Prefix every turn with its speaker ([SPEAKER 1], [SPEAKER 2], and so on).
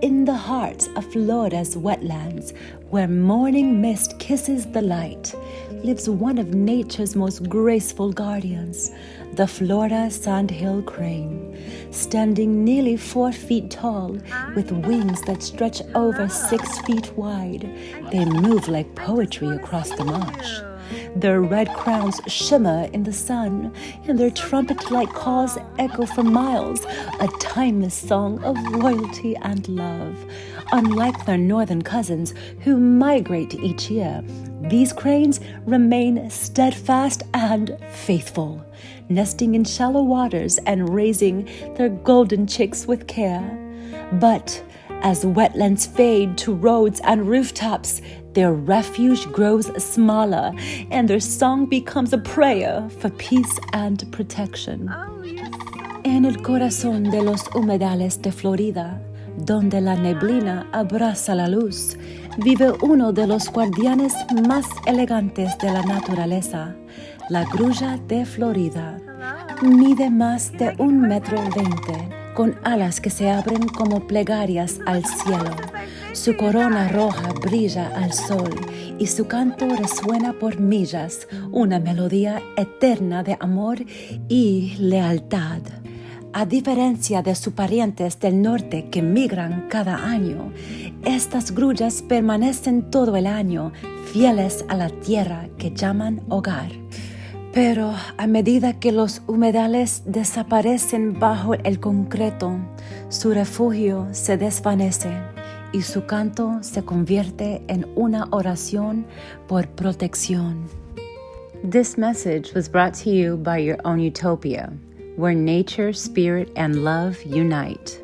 [SPEAKER 1] In the heart of Florida's wetlands, where morning mist kisses the light, lives one of nature's most graceful guardians, the Florida Sandhill Crane, standing nearly 4 feet tall, with wings that stretch over 6 feet wide. They move like poetry across the marsh. Their red crowns shimmer in the sun, and their trumpet-like calls echo for miles, a timeless song of royalty and love. Unlike their northern cousins, who migrate each year, these cranes remain steadfast and faithful, nesting in shallow waters and raising their golden chicks with care. But as wetlands fade to roads and rooftops, their refuge grows smaller, and their song becomes a prayer for peace and protection. En el corazón de los humedales de Florida, donde la neblina abraza la luz, vive uno de los guardianes más elegantes de la naturaleza, la grulla de Florida. Mide más de 1,20 m, con alas que se abren como plegarias al cielo. Su corona roja brilla al sol y su canto resuena por millas, una melodía eterna de amor y lealtad. A diferencia de sus parientes del norte que migran cada año, estas grullas permanecen todo el año, fieles a la tierra que llaman hogar. Pero a medida que los humedales desaparecen bajo el concreto, su refugio se desvanece y su canto se convierte en una oración por protección. This message was brought to you by your own utopia, where nature, spirit, and love unite.